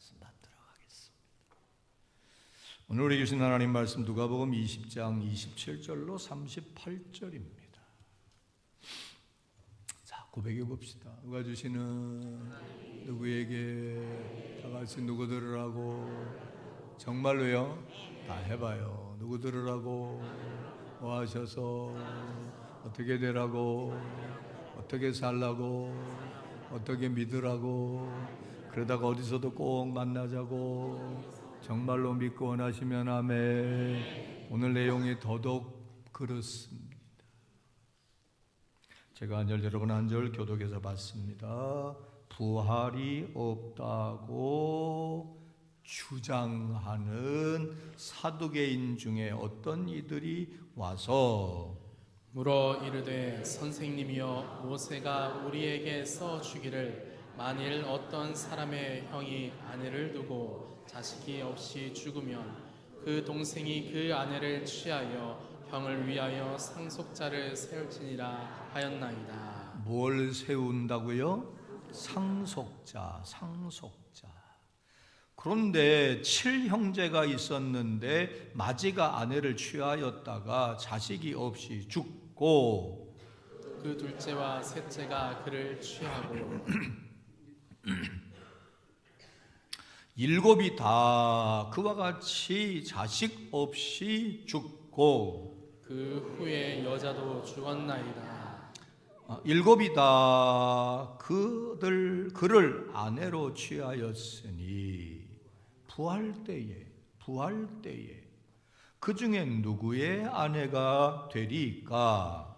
말씀 받도록 하겠습니다. 오늘 우리 주신 하나님 말씀 누가복음 20장 27절로 38절입니다. 자, 고백해 봅시다. 누가 주시는 누구에게 다 같이 누구 들으라고? 정말로요? 다 해봐요. 누구 들으라고? 뭐 하셔서 어떻게 되라고? 어떻게 살라고? 어떻게 믿으라고? 그러다가 어디서도 꼭 만나자고. 정말로 믿고 원하시면 아멘. 오늘 내용이 더더욱 그렇습니다. 제가 한 절, 여러분 한 절 교독해서 봤습니다. 부활이 없다고 주장하는 사두개인 중에 어떤 이들이 와서 물어 이르되 선생님이여 모세가 우리에게 써 주기를 만일 어떤 사람의 형이 아내를 두고 자식이 없이 죽으면 그 동생이 그 아내를 취하여 형을 위하여 상속자를 세울지니라 하였나이다. 뭘 세운다고요? 상속자. 그런데 7형제가 있었는데 마지가 아내를 취하였다가 자식이 없이 죽고 그 둘째와 셋째가 그를 취하고 일곱이 다 그와 같이 자식 없이 죽고 그 후에 여자도 죽었나이다. 일곱이 다 그를 아내로 취하였으니 부활 때에 그 중에 누구의 아내가 되리까?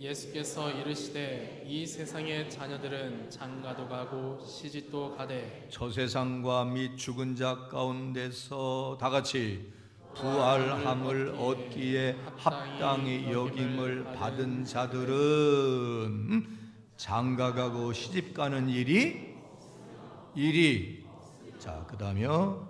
예수께서 이르시되 이 세상의 자녀들은 장가도 가고 시집도 가되 저 세상과 및 죽은 자 가운데서 다 같이 부활함을 얻기에 합당히 여김을 받은 자들은 장가가고 시집가는 일이 자, 그 다음에요.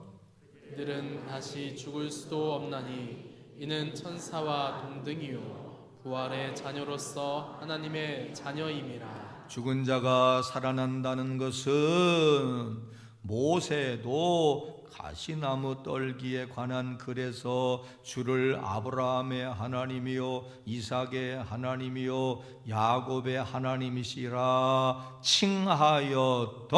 그들은 다시 죽을 수도 없나니 이는 천사와 동등이요 부활의 자녀로서 하나님의 자녀임이라. 죽은 자가 살아난다는 것은 모세도 가시나무 떨기에 관한 글에서 주를 아브라함의 하나님이요 이삭의 하나님이요 야곱의 하나님이시라 칭하였더니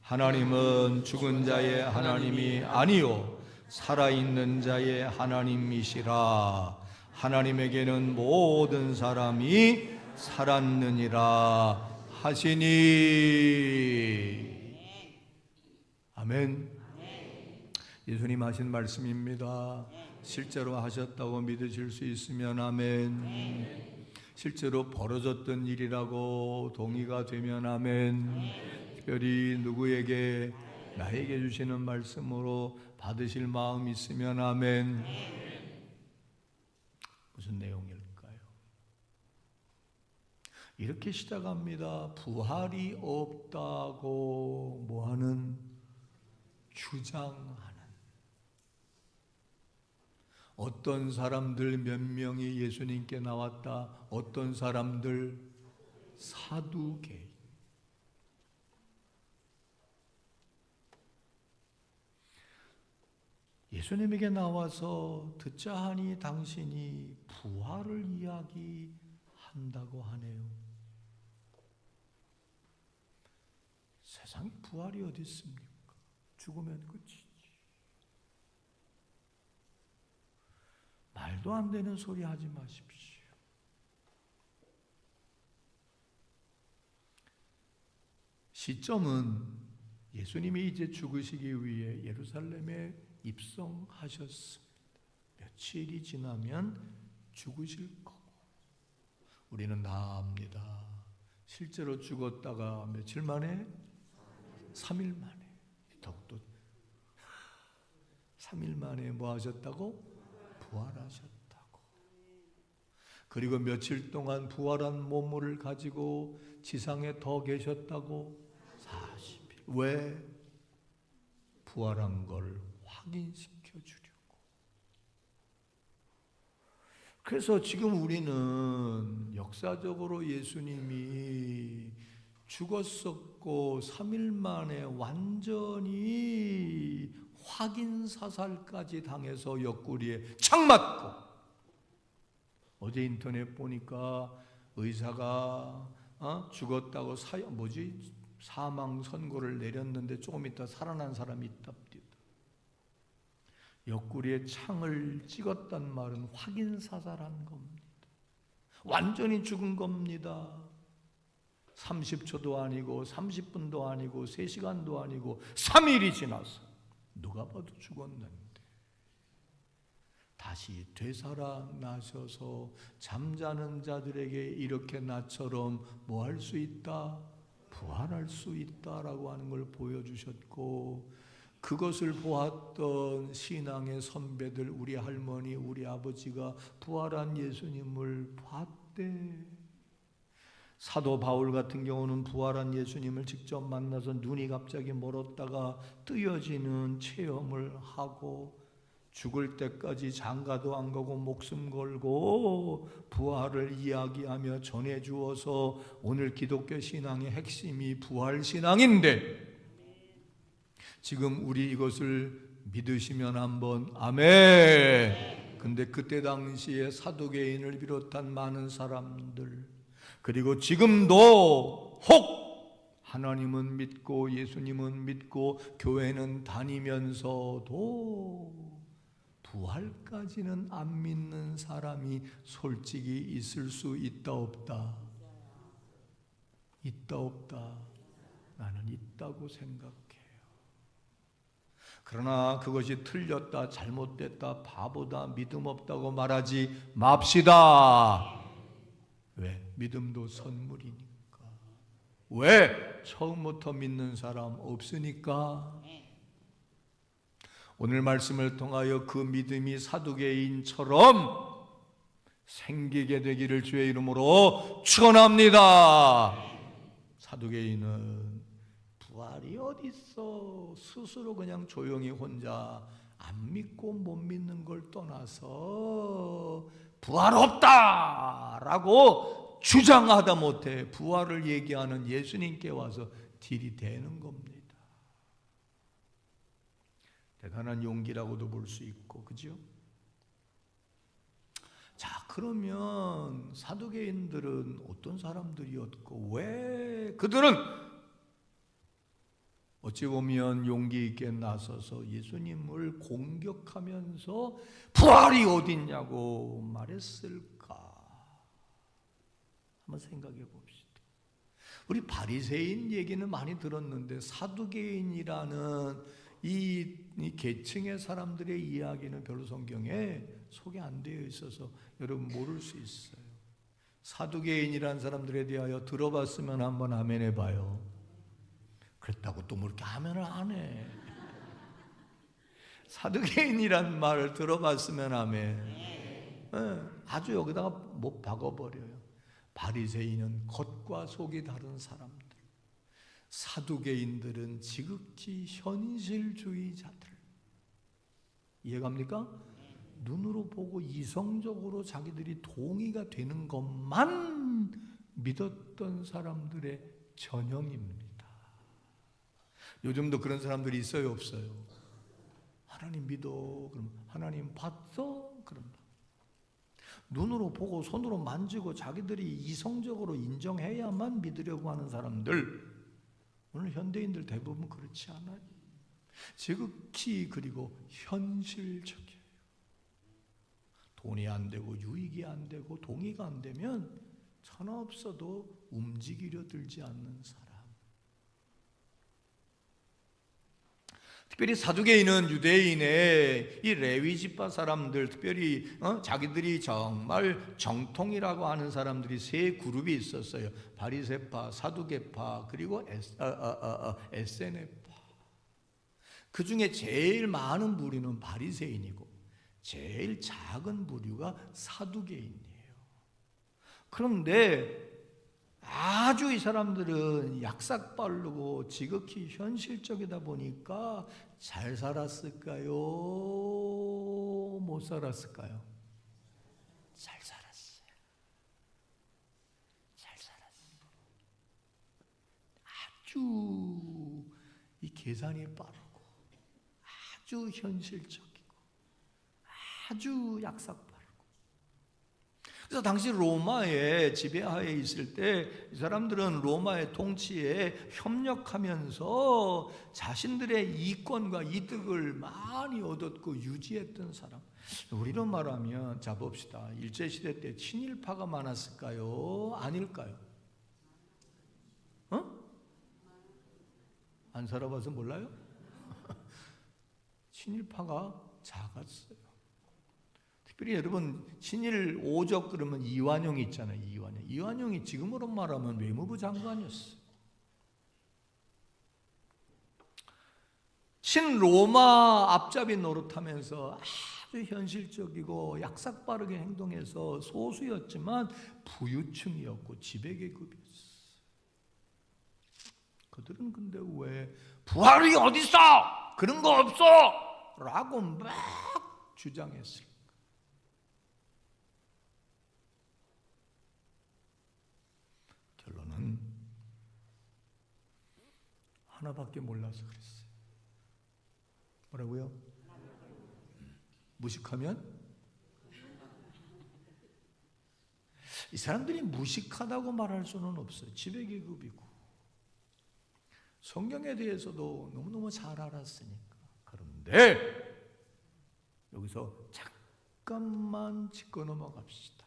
하나님은 죽은 자의 하나님이 아니요 살아있는 자의 하나님이시라. 하나님에게는 모든 사람이 살았느니라 하시니. 아멘. 예수님 하신 말씀입니다. 실제로 하셨다고 믿으실 수 있으면 아멘. 실제로 벌어졌던 일이라고 동의가 되면 아멘. 특별히 누구에게 나에게 주시는 말씀으로 받으실 마음 있으면 아멘. 무슨 내용일까요? 이렇게 시작합니다. 부활이 없다고 뭐하는? 주장하는. 어떤 사람들 몇 명이 예수님께 나왔다. 어떤 사람들? 사두개인. 예수님에게 나와서 듣자 하니 당신이 부활을 이야기한다고 하네요. 세상에 부활이 어디 있습니까? 죽으면 끝이지. 말도 안 되는 소리 하지 마십시오. 시점은 예수님이 이제 죽으시기 위해 예루살렘에 입성하셨습니다. 며칠이 지나면 죽으실 거고 우리는 다 압니다. 실제로 죽었다가 며칠 만에? 3일 만에. 더욱도 3일 만에 뭐 하셨다고? 부활하셨다고. 그리고 며칠 동안 부활한 몸을 가지고 지상에 더 계셨다고? 40일. 왜? 부활한 걸 확인시켜 주려고. 그래서 지금 우리는 역사적으로 예수님이 죽었었고 3일 만에 완전히 확인 사살까지 당해서 옆구리에 착 맞고, 어제 인터넷 보니까 의사가 죽었다고 사망 선고를 내렸는데 조금 있다 살아난 사람이 있답니다. 옆구리에 창을 찍었단 말은 확인 사살한 겁니다. 완전히 죽은 겁니다. 30초도 아니고 30분도 아니고 3시간도 아니고 3일이 지나서 누가 봐도 죽었는데 다시 되살아나셔서 잠자는 자들에게 이렇게 나처럼 뭐 할 수 있다? 부활할 수 있다라고 하는 걸 보여주셨고, 그것을 보았던 신앙의 선배들, 우리 할머니, 우리 아버지가 부활한 예수님을 봤대. 사도 바울 같은 경우는 부활한 예수님을 직접 만나서 눈이 갑자기 멀었다가 뜨여지는 체험을 하고, 죽을 때까지 장가도 안 가고 목숨 걸고 부활을 이야기하며 전해주어서 오늘 기독교 신앙의 핵심이 부활신앙인데, 지금 우리 이것을 믿으시면 한번 아멘. 근데 그때 당시에 사두개인을 비롯한 많은 사람들, 그리고 지금도 혹 하나님은 믿고 예수님은 믿고 교회는 다니면서도 부활까지는 안 믿는 사람이 솔직히 있을 수 있다 없다? 있다 없다? 나는 있다고 생각해요. 그러나 그것이 틀렸다, 잘못됐다, 바보다, 믿음 없다고 말하지 맙시다. 왜? 믿음도 선물이니까. 왜? 처음부터 믿는 사람 없으니까. 오늘 말씀을 통하여 그 믿음이 사두개인처럼 생기게 되기를 주의 이름으로 축원합니다. 사두개인은 부활이 어디 있어? 스스로 그냥 조용히 혼자 안 믿고 못 믿는 걸 떠나서 부활 없다라고 주장하다 못해 부활을 얘기하는 예수님께 와서 딜이 되는 겁니다. 대단한 용기라고도 볼 수 있고, 그죠? 자, 그러면 사두개인들은 어떤 사람들이었고, 왜 그들은 어찌 보면 용기 있게 나서서 예수님을 공격하면서 부활이 어딨냐고 말했을까? 한번 생각해 봅시다. 우리 바리새인 얘기는 많이 들었는데 사두개인이라는 이 계층의 사람들의 이야기는 별로 성경에 소개 안 되어 있어서 여러분 모를 수 있어요. 사두개인이라는 사람들에 대하여 들어봤으면 한번 아멘 해봐요. 그랬다고 또 뭐 이렇게 아멘을 안 해. 사두개인이란 말을 들어봤으면 아멘. 아주 여기다가 못 박아버려요. 바리새인은 겉과 속이 다른 사람들, 사두개인들은 지극히 현실주의자들. 이해갑니까? 눈으로 보고 이성적으로 자기들이 동의가 되는 것만 믿었던 사람들의 전형입니다. 요즘도 그런 사람들이 있어요, 없어요? 하나님 믿어. 그럼 하나님 봤어? 그럼 눈으로 보고 손으로 만지고 자기들이 이성적으로 인정해야만 믿으려고 하는 사람들, 오늘 현대인들 대부분 그렇지 않아요. 지극히 그리고 현실적이에요. 돈이 안 되고 유익이 안 되고 동의가 안 되면 천하 없어도 움직이려 들지 않는 사람. 특별히 사두개인은 유대인의 이 레위 지파 사람들, 특별히 자기들이 정말 정통이라고 하는 사람들이 세 그룹이 있었어요. 바리새파, 사두개파, 그리고 에세네파. 그 중에 제일 많은 부류는 바리새인이고 제일 작은 부류가 사두개인이에요. 그런데 아주 이 사람들은 약삭 빠르고 지극히 현실적이다 보니까 잘 살았을까요? 못 살았을까요? 잘 살았어요. 잘 살았어요. 아주 이 계산이 빠르고 아주 현실적이고 아주 약삭빠르고. 그래서 당시 로마의 지배하에 있을 때 이 사람들은 로마의 통치에 협력하면서 자신들의 이권과 이득을 많이 얻었고 유지했던 사람. 우리로 말하면 자 봅시다. 일제시대 때 친일파가 많았을까요? 아닐까요? 안 살아봐서 몰라요? 친일파가 작았어요. 특별히 여러분 친일 오적 그러면 이완용이 있잖아요. 이완용이 지금으로 말하면 외무부 장관이었어요. 친로마 앞잡이 노릇하면서 아주 현실적이고 약삭빠르게 행동해서 소수였지만 부유층이었고 지배계급이었어요. 그들은 근데 왜 부활이 어딨어? 그런 거 없어! 라고 막 주장했을까? 결론은 하나밖에 몰라서 그랬어요. 뭐라고요? 무식하면? 이 사람들이 무식하다고 말할 수는 없어요. 지배계급이고 성경에 대해서도 너무너무 잘 알았으니까. 그런데 여기서 잠깐만 짚고 넘어갑시다.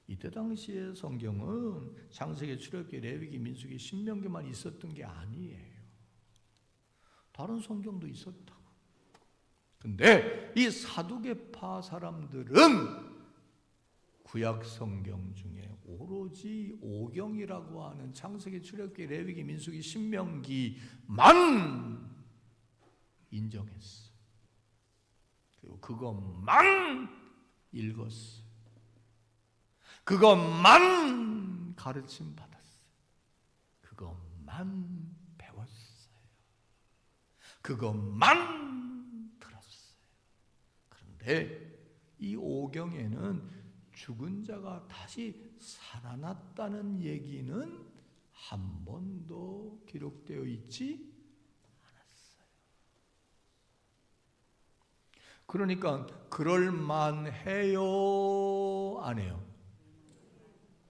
이때 당시의 성경은 창세기, 출애굽기, 레위기, 민수기, 신명기만 있었던 게 아니에요. 다른 성경도 있었다고. 근데 이 사두개파 사람들은 구약 성경 중에 오로지 오경이라고 하는 창세기, 출애굽기, 레위기, 민수기, 신명기만 인정했어. 그리고 그것만 읽었어. 그것만 가르침 받았어요. 그것만 배웠어요. 그것만 들었어요. 그런데 이 오경에는 죽은 자가 다시 살아났다는 얘기는 한 번도 기록되어 있지 않았어요. 그러니까 그럴만해요? 안 해요?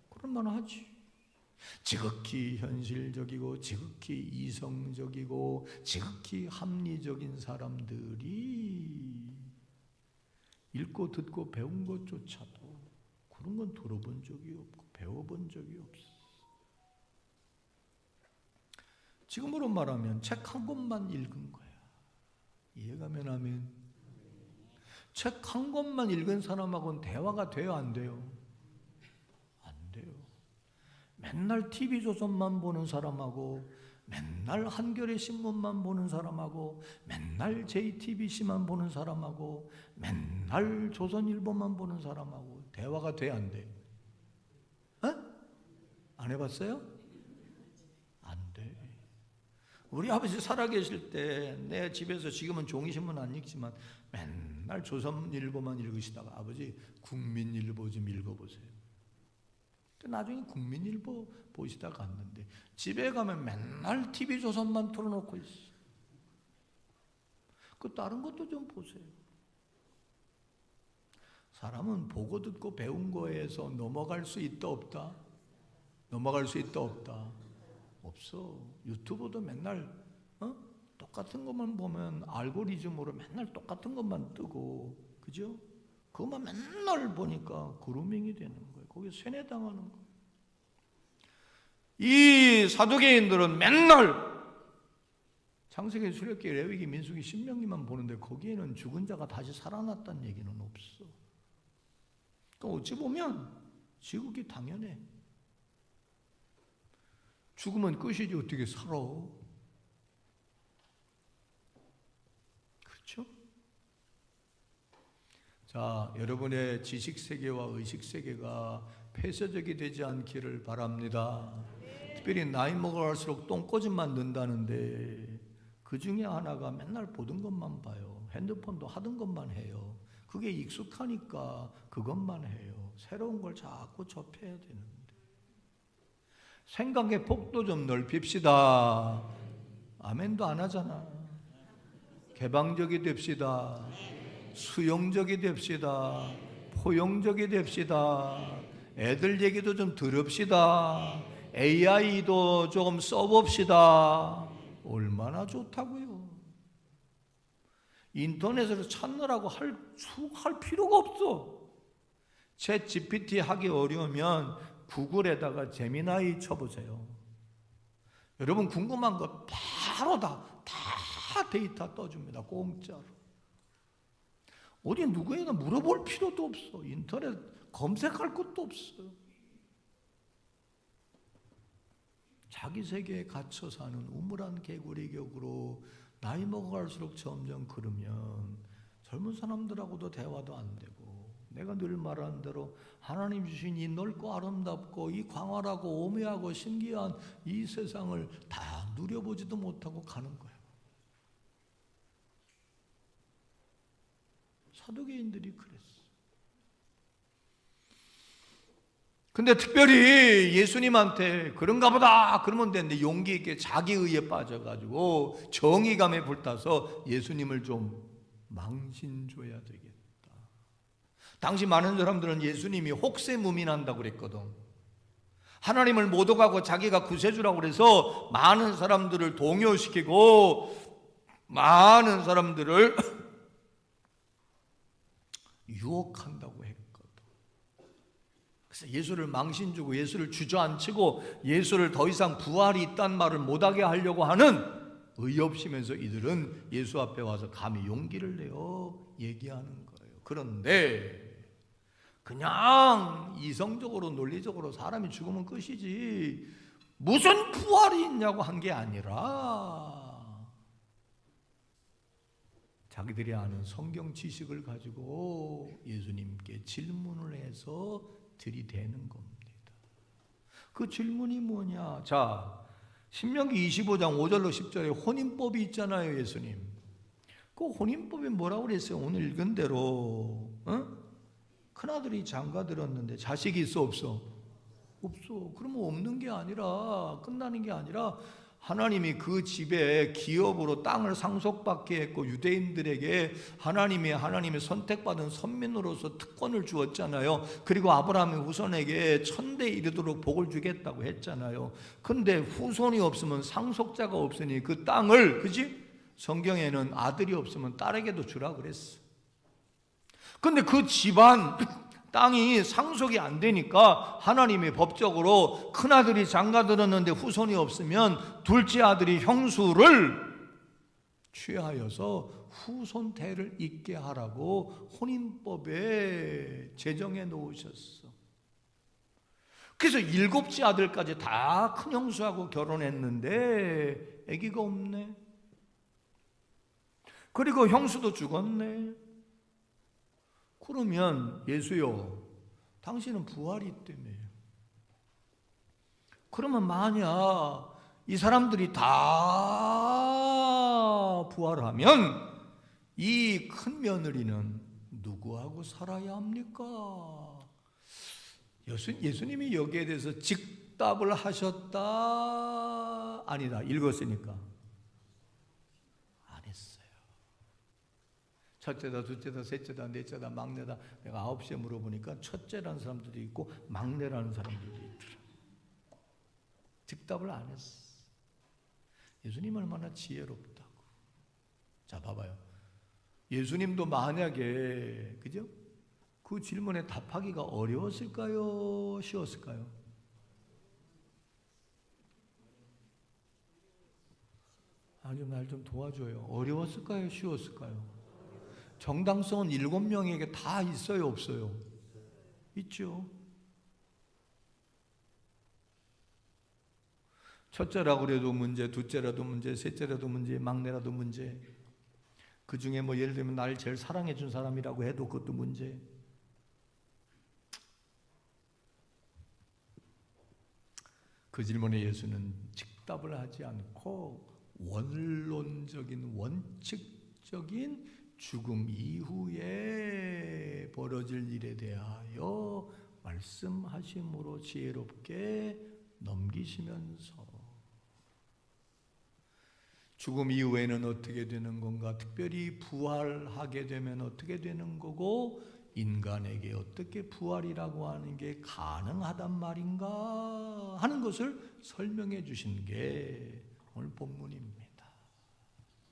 그럴만하지. 지극히 현실적이고 지극히 이성적이고 지극히 합리적인 사람들이 읽고 듣고 배운 것조차도 그런 건 들어본 적이 없고 배워본 적이 없어. 지금으로 말하면 책 한 권만 읽은 거야. 이해가면 하면. 책 한 권만 읽은 사람하고는 대화가 돼요, 안 돼요? 안 돼요. 맨날 TV조선만 보는 사람하고 맨날 한겨레 신문만 보는 사람하고 맨날 JTBC만 보는 사람하고 맨날 조선일보만 보는 사람하고 대화가 돼, 안 돼? 안 해봤어요? 안 돼. 우리 아버지 살아계실 때 내 집에서 지금은 종이신문 안 읽지만 맨날 조선일보만 읽으시다가 아버지 국민일보 좀 읽어보세요. 나중에 국민일보 보시다 갔는데 집에 가면 맨날 TV조선만 틀어놓고 있어. 그 다른 것도 좀 보세요. 사람은 보고 듣고 배운 거에서 넘어갈 수 있다 없다? 넘어갈 수 있다 없다? 없어. 유튜브도 맨날 똑같은 것만 보면 알고리즘으로 맨날 똑같은 것만 뜨고, 그죠? 그것만 맨날 보니까 그루밍이 되는 거예요. 거기에 세뇌당하는 거예요. 이 사두개인들은 맨날 창세기, 출애굽기, 레위기, 민수기, 신명기만 보는데 거기에는 죽은 자가 다시 살아났다는 얘기는 없어. 그러니까 어찌 보면 지극히 당연해. 죽으면 끝이지 어떻게 살아? 그렇죠? 자, 여러분의 지식세계와 의식세계가 폐쇄적이 되지 않기를 바랍니다. 특별히 나이 먹어갈수록 똥꼬집만 는다는데 그 중에 하나가 맨날 보던 것만 봐요. 핸드폰도 하던 것만 해요. 그게 익숙하니까 그것만 해요. 새로운 걸 자꾸 접해야 되는데 생각의 폭도 좀 넓힙시다. 아멘도 안 하잖아. 개방적이 됩시다. 수용적이 됩시다. 포용적이 됩시다. 애들 얘기도 좀 들읍시다. AI도 조금 써봅시다. 얼마나 좋다고요. 인터넷으로 찾느라고 할 필요가 없어. 챗 GPT 하기 어려우면 구글에다가 제미나이 쳐보세요. 여러분 궁금한 거 바로 다 데이터 떠줍니다. 공짜로. 어디 누구에나 물어볼 필요도 없어. 인터넷 검색할 것도 없어. 자기 세계에 갇혀 사는 우물한 개구리 격으로 나이 먹어갈수록 점점 그러면 젊은 사람들하고도 대화도 안 되고, 내가 늘 말하는 대로 하나님 주신 이 넓고 아름답고 이 광활하고 오묘하고 신기한 이 세상을 다 누려보지도 못하고 가는 거예요. 사두개인들이 그랬어. 근데 특별히 예수님한테 그런가 보다 그러면 되는데 용기 있게 자기의에 빠져가지고 정의감에 불타서 예수님을 좀 망신줘야 되겠다. 당시 많은 사람들은 예수님이 혹세무민한다고 그랬거든. 하나님을 못 오가고 자기가 구세주라고 그래서 많은 사람들을 동요시키고 많은 사람들을 유혹한다고 했거든. 그래서 예수를 망신주고 예수를 주저앉히고 예수를 더 이상 부활이 있다는 말을 못하게 하려고 하는 의협심에서 이들은 예수 앞에 와서 감히 용기를 내어 얘기하는 거예요. 그런데 그냥 이성적으로 논리적으로 사람이 죽으면 끝이지 무슨 부활이 있냐고 한 게 아니라 자기들이 아는 성경 지식을 가지고 예수님께 질문을 해서 들이대는 겁니다. 그 질문이 뭐냐? 자, 신명기 25장 5절로 10절에 혼인법이 있잖아요, 예수님. 그 혼인법이 뭐라고 그랬어요? 오늘 읽은 대로 큰아들이 장가 들었는데 자식이 있어 없어? 없어. 그러면 없는 게 아니라 끝나는 게 아니라 하나님이 그 집에 기업으로 땅을 상속받게 했고 유대인들에게 하나님의 선택받은 선민으로서 특권을 주었잖아요. 그리고 아브라함의 후손에게 천대 이르도록 복을 주겠다고 했잖아요. 근데 후손이 없으면 상속자가 없으니 그 땅을, 그지? 성경에는 아들이 없으면 딸에게도 주라 그랬어. 근데 그 집안 땅이 상속이 안 되니까 하나님이 법적으로 큰아들이 장가 들었는데 후손이 없으면 둘째 아들이 형수를 취하여서 후손대를 잇게 하라고 혼인법에 제정해 놓으셨어. 그래서 7째 아들까지 다 큰 형수하고 결혼했는데 아기가 없네. 그리고 형수도 죽었네. 그러면 예수요, 당신은 부활이 있다며. 그러면 만약 이 사람들이 다 부활하면 이 큰 며느리는 누구하고 살아야 합니까? 예수님이 여기에 대해서 즉답을 하셨다? 아니다. 읽었으니까. 안 했어요. 첫째다, 둘째다, 셋째다, 넷째다, 막내다. 내가 9시에 물어보니까 첫째라는 사람들도 있고 막내라는 사람들도 있더라. 즉답을 안 했어. 예수님 얼마나 지혜롭다고. 자, 봐봐요. 예수님도 만약에, 그죠? 그 질문에 답하기가 어려웠을까요? 쉬웠을까요? 아니, 날 좀 도와줘요. 어려웠을까요? 쉬웠을까요? 정당성은 7명에게 다 있어요? 없어요? 있죠. 첫째라고 그래도 문제, 둘째라도 문제, 셋째라도 문제, 막내라도 문제. 그 중에 뭐 예를 들면 날 제일 사랑해 준 사람이라고 해도 그것도 문제. 그 질문에 예수는 즉답을 하지 않고 원론적인 원칙적인 죽음 이후에 벌어질 일에 대하여 말씀하심으로 지혜롭게 넘기시면서 죽음 이후에는 어떻게 되는 건가, 특별히 부활하게 되면 어떻게 되는 거고, 인간에게 어떻게 부활이라고 하는 게 가능하단 말인가 하는 것을 설명해 주신 게 오늘 본문입니다.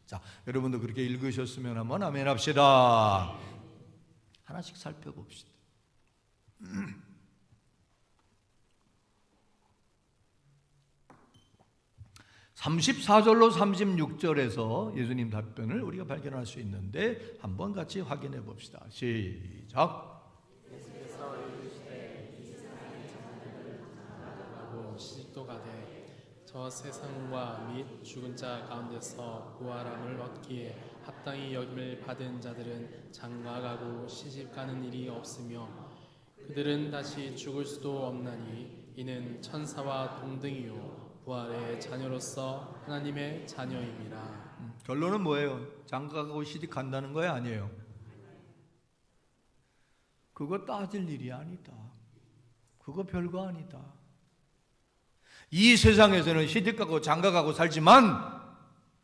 자, 여러분도 그렇게 읽으셨으면 한번 아멘 합시다. 하나씩 살펴봅시다. 34절로 36절에서 예수님 답변을 우리가 발견할 수 있는데 한번 같이 확인해 봅시다. 시작. 예수께서 이르시되 이 세상의 자녀들을 하고 시집도 가되 저 세상과 및 죽은 자 가운데서 부활함을 얻기에 합당히 여김을 받은 자들은 장가가고 시집가는 일이 없으며 그들은 다시 죽을 수도 없나니 이는 천사와 동등이요 부활의 자녀로서 하나님의 자녀임이라. 결론은 뭐예요? 장가가고 시집 간다는 거야, 아니에요? 그거 따질 일이 아니다. 그거 별거 아니다. 이 세상에서는 시집가고 장가가고 살지만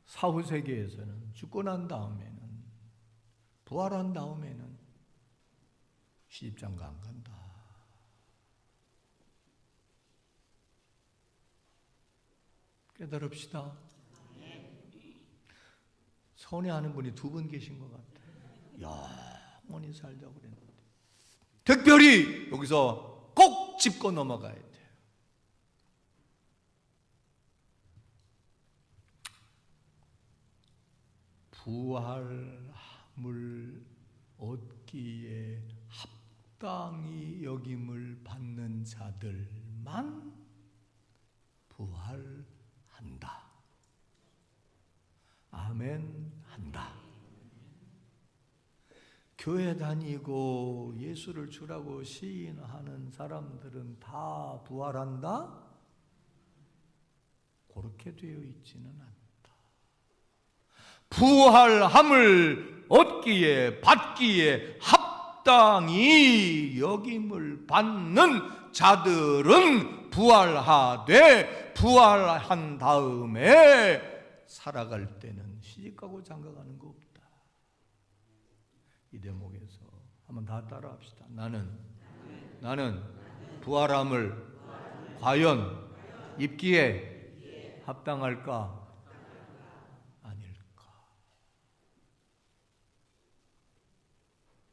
사후 세계에서는 죽고 난 다음에는, 부활한 다음에는 시집 장가 안 간다. 깨달읍시다. 선회하는 분이 두 분 계신 것 같아요. 영원히 살자고 그랬는데 특별히 여기서 꼭 짚고 넘어가야 돼요. 부활함을 얻기에 합당히 여김을 받는 자들만 부활한다. 아멘 한다. 교회 다니고 예수를 주라고 시인하는 사람들은 다 부활한다? 그렇게 되어 있지는 않다. 부활함을 얻기에 받기에 합당히 여김을 받는 자들은 부활하되 부활한 다음에 살아갈 때는 시집가고 장가가는 거 없다. 이 대목에서 한번 다 따라합시다. 나는 부활함을 과연 입기에 합당할까? 아닐까?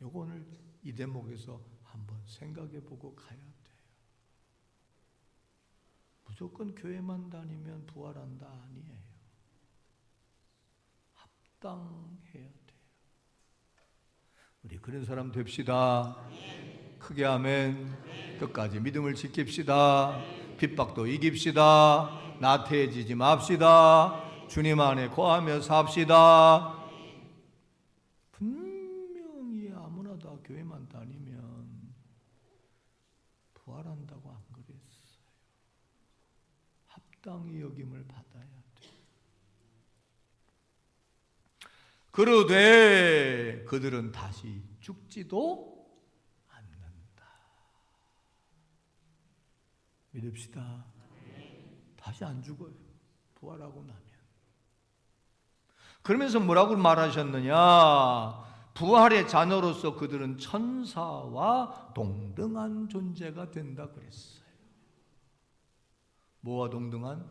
요거 오늘 이 대목에서 한번 생각해 보고 가야 돼요. 무조건 교회만 다니면 부활한다 아니에요. 합당해야 돼요. 우리 그런 사람 됩시다. 크게 아멘. 끝까지 믿음을 지킵시다. 핍박도 이깁시다. 나태해지지 맙시다. 주님 안에 거하며 삽시다. 분명히 아무나 다 교회만 다니면 부활한다고 안 그랬어요. 합당히 여김을 받아야 돼. 그러되 그들은 다시 죽지도 않는다. 믿읍시다. 다시 안 죽어요. 부활하고 나면. 그러면서 뭐라고 말하셨느냐? 부활의 자녀로서 그들은 천사와 동등한 존재가 된다 그랬어요. 뭐와 동등한?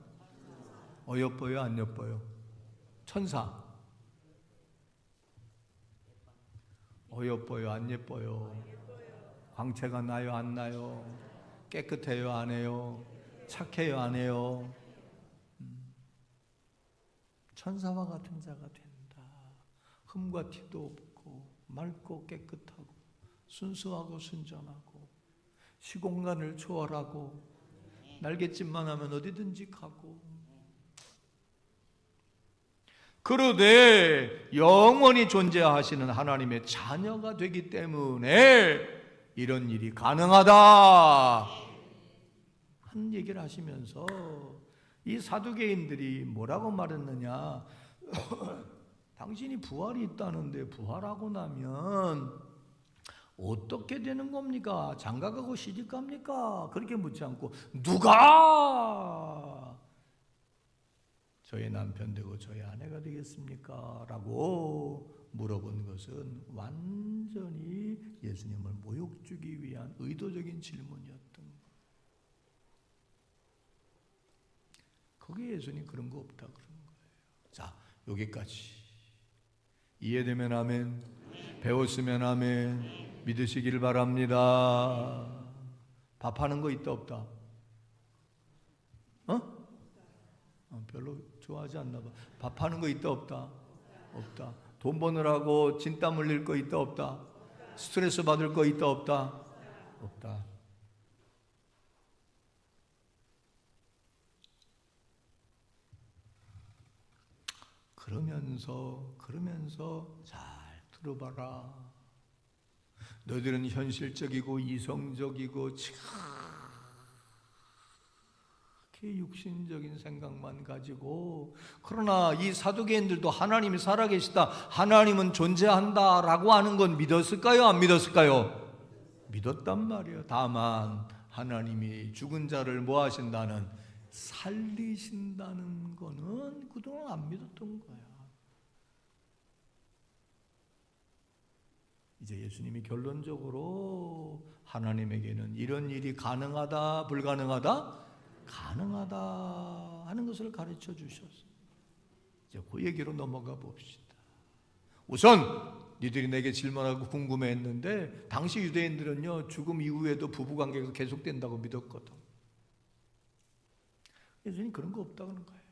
예뻐요, 안 예뻐요? 천사. 예뻐요, 안 예뻐요? 광채가 나요, 안 나요? 깨끗해요, 안 해요? 착해요, 안 해요? 천사와 같은 자가 된다. 흠과 티도 없고 맑고 깨끗하고 순수하고 순전하고 시공간을 초월하고 날갯짓만 하면 어디든지 가고, 그러되 영원히 존재하시는 하나님의 자녀가 되기 때문에 이런 일이 가능하다 한 얘기를 하시면서 이 사두개인들이 뭐라고 말했느냐? 당신이 부활이 있다는데 부활하고 나면 어떻게 되는 겁니까? 장가가고 시집갑니까? 그렇게 묻지 않고 누가 저의 남편 되고 저의 아내가 되겠습니까? 라고 물어본 것은 완전히 예수님을 모욕 주기 위한 의도적인 질문이었던 거예요. 거기에 예수님 그런 거 없다 그런 거예요. 자, 여기까지 이해되면 아멘, 배웠으면 아멘, 믿으시길 바랍니다. 밥하는 거 있다 없다? 별로 좋아하지 않나 봐. 밥하는 거 있다 없다? 없다. 돈 버느라고 진땀 흘릴 거 있다 없다? 스트레스 받을 거 있다 없다? 없다. 그러면서 잘 들어봐라. 너희들은 현실적이고 이성적이고 지극히 육신적인 생각만 가지고, 그러나 이 사두개인들도 하나님이 살아계시다, 하나님은 존재한다 라고 하는 건 믿었을까요? 안 믿었을까요? 믿었단 말이에요. 다만 하나님이 죽은 자를 뭐 하신다는, 살리신다는 거는 그동안 안 믿었던 거야. 이제 예수님이 결론적으로 하나님에게는 이런 일이 가능하다 불가능하다? 가능하다 하는 것을 가르쳐 주셨어요. 이제 그 얘기로 넘어가 봅시다. 우선 니들이 내게 질문하고 궁금해했는데, 당시 유대인들은요 죽음 이후에도 부부관계가 계속된다고 믿었거든. 예수님 그런 거 없다는 거예요.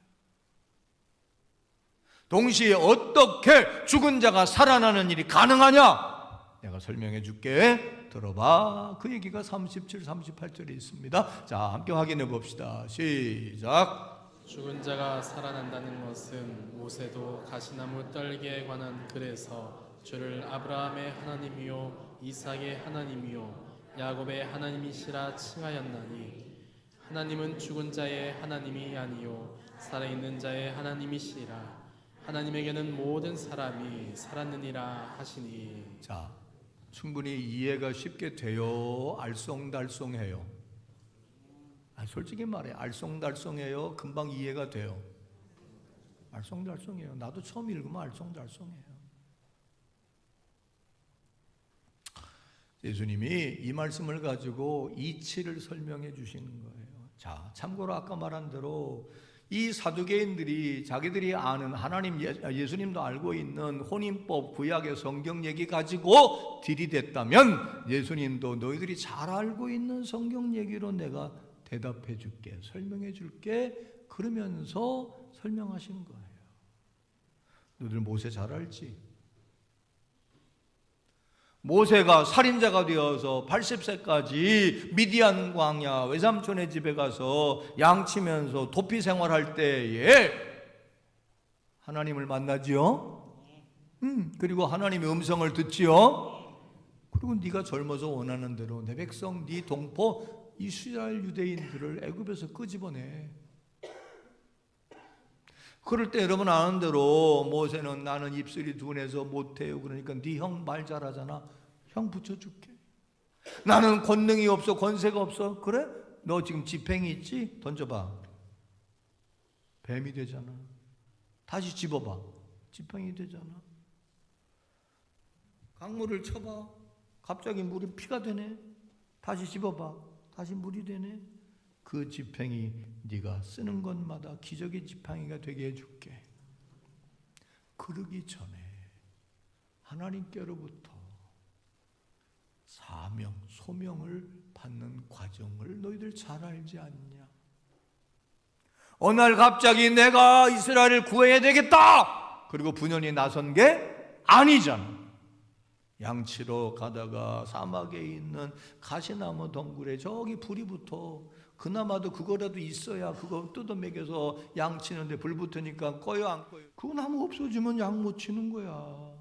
동시에 어떻게 죽은 자가 살아나는 일이 가능하냐? 내가 설명해 줄게. 들어봐. 그 얘기가 37, 38절에 있습니다. 자, 함께 확인해 봅시다. 시작. 죽은 자가 살아난다는 것은 모세도 가시나무 떨기에 관한 글에서 주를 아브라함의 하나님이요 이삭의 하나님이요 야곱의 하나님이시라 칭하였나니, 하나님은 죽은 자의 하나님이 아니요 살아있는 자의 하나님이시라. 하나님에게는 모든 사람이 살았느니라 하시니. 자, 충분히 이해가 쉽게 돼요? 알쏭달쏭해요? 솔직히 말해, 알쏭달쏭해요? 금방 이해가 돼요? 알쏭달쏭해요. 나도 처음 읽으면 알쏭달쏭해요. 예수님이 이 말씀을 가지고 이치를 설명해 주시는 거예요. 자, 참고로 아까 말한 대로 이 사두개인들이 자기들이 아는 하나님, 예수님도 알고 있는 혼인법, 구약의 성경 얘기 가지고 들이댔다면, 예수님도 너희들이 잘 알고 있는 성경 얘기로 내가 대답해 줄게, 설명해 줄게, 그러면서 설명하신 거예요. 너희들 모세 잘 알지? 모세가 살인자가 되어서 80세까지 미디안 광야 외삼촌의 집에 가서 양치면서 도피 생활할 때에 하나님을 만나지요? 그리고 하나님의 음성을 듣지요? 그리고 네가 젊어서 원하는 대로 내 백성, 네 동포 이스라엘 유대인들을 애굽에서 끄집어내. 그럴 때 여러분 아는 대로 모세는 나는 입술이 둔해서 못해요. 그러니까 네 형 말 잘하잖아. 형 붙여줄게. 나는 권능이 없어, 권세가 없어. 그래? 너 지금 지팽이 있지? 던져봐. 뱀이 되잖아. 다시 집어봐. 지팽이 되잖아. 강물을 쳐봐. 갑자기 물이 피가 되네. 다시 집어봐. 다시 물이 되네. 그 지팽이 네가 쓰는 것마다 기적의 지팡이가 되게 해줄게. 그러기 전에 하나님께로부터 사명, 소명을 받는 과정을 너희들 잘 알지 않냐? 어느 날 갑자기 내가 이스라엘을 구해야 되겠다! 그리고 분연히 나선 게 아니잖아. 양치러 가다가 사막에 있는 가시나무 덩굴에 저기 불이 붙어. 그나마도 그거라도 있어야 그거 뜯어먹여서 양 치는데 불 붙으니까 꺼요 안 꺼요? 그 나무 없어지면 양 못 치는 거야.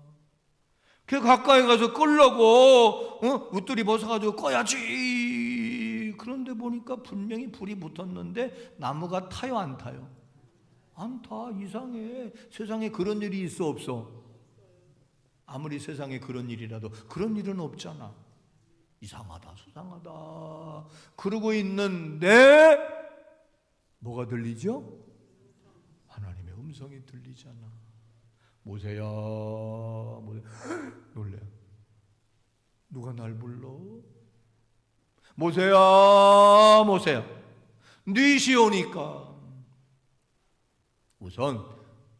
그 가까이 가서 끌려고 웃돌이 벗어가지고 꺼야지. 그런데 보니까 분명히 불이 붙었는데 나무가 타요 안 타요? 안 타. 이상해. 세상에 그런 일이 있어 없어? 아무리 세상에 그런 일이라도 그런 일은 없잖아. 이상하다 수상하다 그러고 있는데 뭐가 들리죠? 하나님의 음성이 들리잖아. 모세야, 모세. 놀래. 누가 날 불러? 모세야, 모세야. 네 시오니까. 우선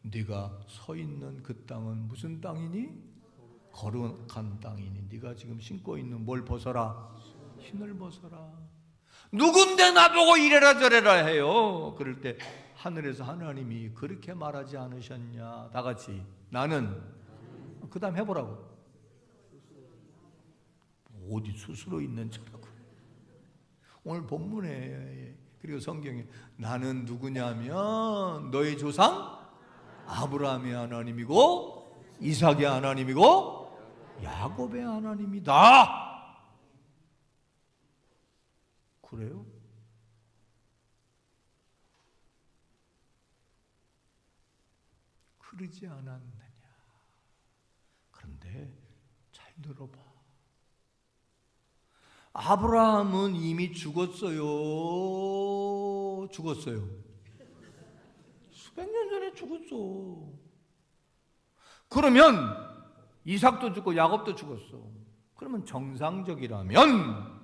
네가 서 있는 그 땅은 무슨 땅이니? 거룩한 땅이니 네가 지금 신고 있는 뭘 벗어라? 신을 벗어라. 누군데 나보고 이래라 저래라 해요. 그럴 때 하늘에서 하나님이 그렇게 말하지 않으셨냐? 다 같이 나는 그 다음 해보라고. 어디 스스로 있는 척하고. 오늘 본문에 그리고 성경에 나는 누구냐면 너의 조상 아브라함의 하나님이고 이삭의 하나님이고 야곱의 하나님이다. 그래요? 그러지 않았느냐? 그런데 잘 들어봐. 아브라함은 이미 죽었어요. 수백 년 전에 죽었어. 그러면 이삭도 죽고 야곱도 죽었어. 그러면 정상적이라면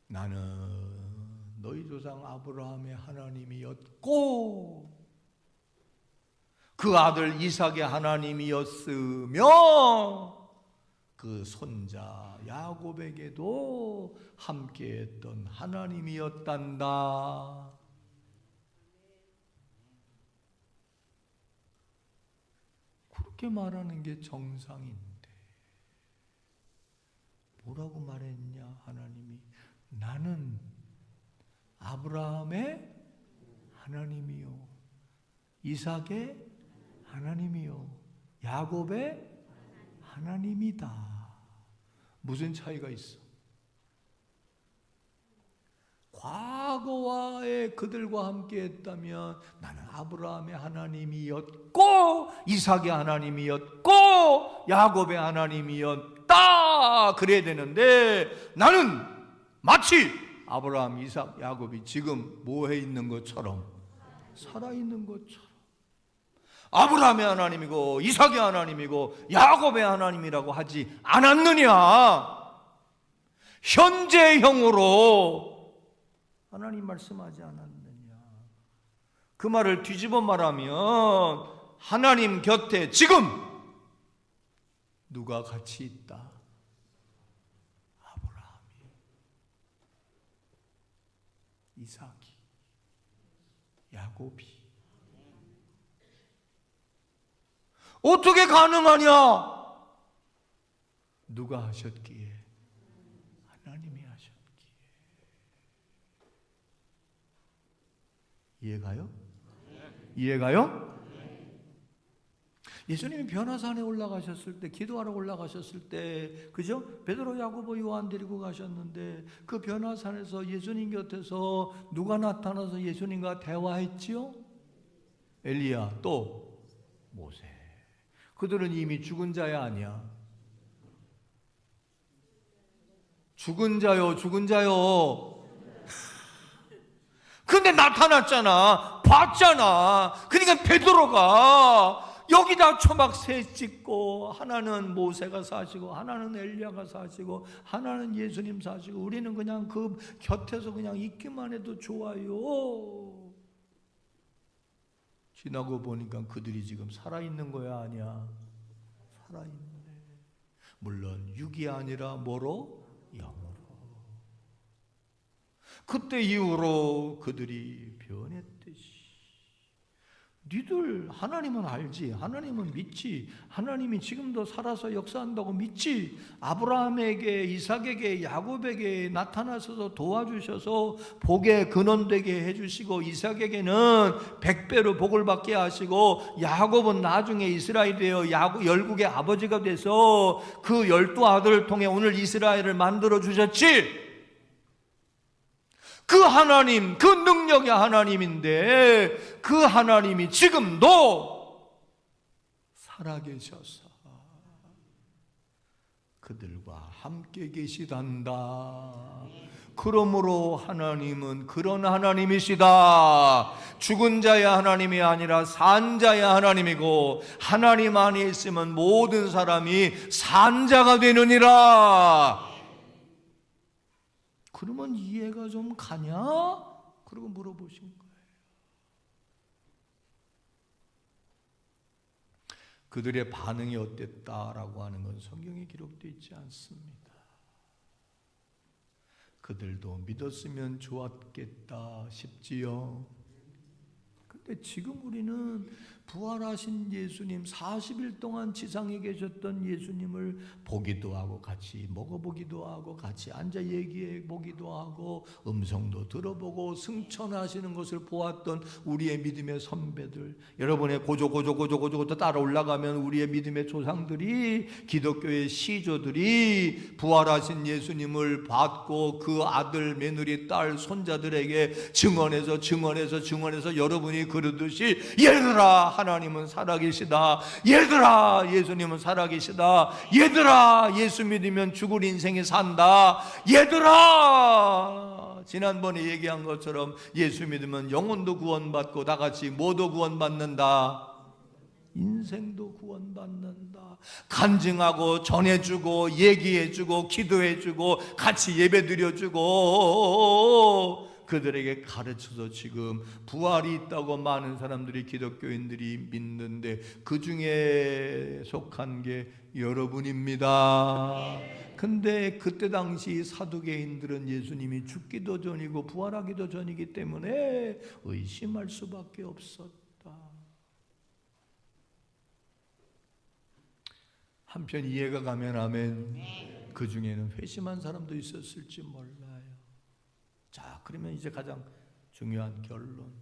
나는 너희 조상 아브라함의 하나님이었고 그 아들 이삭의 하나님이었으며 그 손자 야곱에게도 함께했던 하나님이었단다. 그렇게 말하는 게 정상인데 뭐라고 말했냐? 하나님이 나는 아브라함의 하나님이요 이삭의 하나님이요 야곱의 하나님이다. 무슨 차이가 있어? 과거와의 그들과 함께 했다면 나는 아브라함의 하나님이었고 이삭의 하나님이었고 야곱의 하나님이었다 그래야 되는데 나는 마치 아브라함, 이삭, 야곱이 지금 뭐해 있는 것처럼 살아있는 것처럼 아브라함의 하나님이고 이삭의 하나님이고 야곱의 하나님이라고 하지 않았느냐? 현재형으로 하나님 말씀하지 않았느냐? 그 말을 뒤집어 말하면 하나님 곁에 지금 누가 같이 있다? 아브라함이, 이삭이, 야곱이. 어떻게 가능하냐? 누가 하셨기에? 하나님이 하셨기에. 이해가요? 이해가요? 예수님이 변화산에 올라가셨을 때, 기도하러 올라가셨을 때, 그죠? 베드로, 야고보, 요한 데리고 가셨는데 그 변화산에서 예수님 곁에서 누가 나타나서 예수님과 대화했지요? 엘리야, 또 모세. 그들은 이미 죽은 자야 아니야? 죽은 자요, 죽은 자요. 근데 나타났잖아. 봤잖아. 그러니까 베드로가 여기다 초막 새 찍고 하나는 모세가 사시고 하나는 엘리야가 사시고 하나는 예수님 사시고 우리는 그냥 그 곁에서 그냥 있기만 해도 좋아요. 지나고 보니까 그들이 지금 살아있는 거야 아니야? 살아있네. 물론 육이 아니라 뭐로? 영으로. 그때 이후로 그들이 변했듯이 니들 하나님은 알지, 하나님은 믿지, 하나님이 지금도 살아서 역사한다고 믿지. 아브라함에게, 이삭에게, 야곱에게 나타나셔서 도와주셔서 복의 근원되게 해주시고 이삭에게는 100배로 복을 받게 하시고 야곱은 나중에 이스라엘이 되어 열국의 아버지가 돼서 그 12아들을 통해 오늘 이스라엘을 만들어 주셨지. 그 하나님, 그 능력의 하나님인데 그 하나님이 지금도 살아계셔서 그들과 함께 계시단다. 그러므로 하나님은 그런 하나님이시다. 죽은 자의 하나님이 아니라 산 자의 하나님이고, 하나님 안에 있으면 모든 사람이 산 자가 되느니라. 그러면 이해가 좀 가냐? 그러고 물어보신 거예요. 그들의 반응이 어땠다라고 하는 건 성경에 기록되어 있지 않습니다. 그들도 믿었으면 좋았겠다 싶지요. 근데 지금 우리는 부활하신 예수님, 40일 동안 지상에 계셨던 예수님을 보기도 하고 같이 먹어보기도 하고 같이 앉아 얘기해 보기도 하고 음성도 들어보고 승천하시는 것을 보았던 우리의 믿음의 선배들, 여러분의 고조 따라 올라가면 우리의 믿음의 조상들이, 기독교의 시조들이 부활하신 예수님을 받고 그 아들, 며느리, 딸, 손자들에게 증언해서 여러분이 그러듯이 얘들아 하나님은 살아계시다. 얘들아 예수님은 살아계시다. 얘들아 예수 믿으면 죽을 인생이 산다. 얘들아, 지난번에 얘기한 것처럼 예수 믿으면 영혼도 구원받고 다같이 뭐도 구원받는다. 인생도 구원받는다. 간증하고 전해주고 얘기해주고 기도해주고 같이 예배드려주고 그들에게 가르쳐서 지금 부활이 있다고 많은 사람들이, 기독교인들이 믿는데 그 중에 속한 게 여러분입니다. 근데 그때 당시 사두개인들은 예수님이 죽기도 전이고 부활하기도 전이기 때문에 의심할 수밖에 없었다. 한편 이해가 가면 아멘. 그 중에는 회심한 사람도 있었을지 몰라요. 자, 그러면 이제 가장 중요한 결론.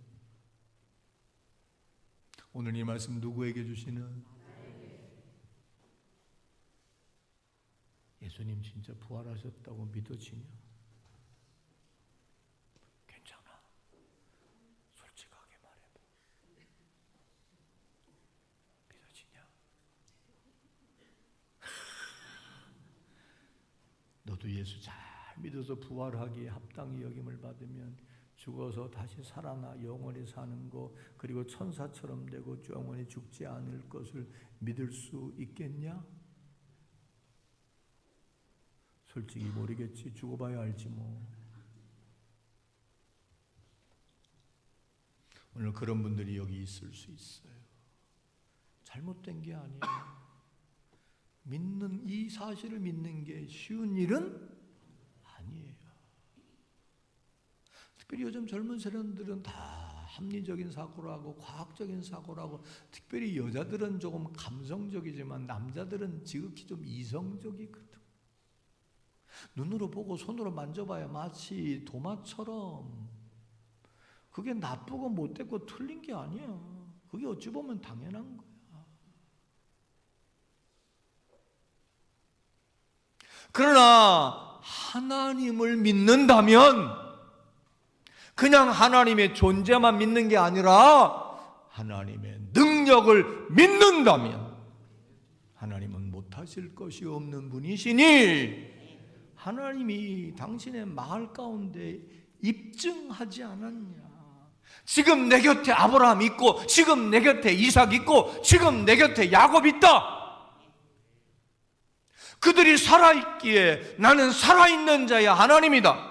오늘 이 말씀 누구에게 주시는? 예수님 진짜 부활하셨다고 믿어지냐? 괜찮아. 솔직하게 말해봐. 믿어지냐? 너도 예수 잘 믿어서 부활하기에 합당히 여김을 받으면 죽어서 다시 살아나 영원히 사는 거, 그리고 천사처럼 되고 영원히 죽지 않을 것을 믿을 수 있겠냐? 솔직히 모르겠지. 죽어봐야 알지 뭐. 오늘 그런 분들이 여기 있을 수 있어요. 잘못된 게 아니에요. 믿는, 이 사실을 믿는 게 쉬운 일은 아니에요. 특별히 요즘 젊은 세대들은 다 합리적인 사고를 하고 과학적인 사고를 하고, 특별히 여자들은 조금 감성적이지만 남자들은 지극히 좀 이성적이거든. 눈으로 보고 손으로 만져봐야 마치 도마처럼. 그게 나쁘고 못됐고 틀린 게 아니야. 그게 어찌 보면 당연한 거야. 그러나 하나님을 믿는다면 그냥 하나님의 존재만 믿는 게 아니라 하나님의 능력을 믿는다면 하나님은 못하실 것이 없는 분이시니 하나님이 당신의 마을 가운데 입증하지 않았냐? 지금 내 곁에 아브라함 있고, 지금 내 곁에 이삭 있고, 지금 내 곁에 야곱 있다. 그들이 살아있기에 나는 살아있는 자야 하나님이다.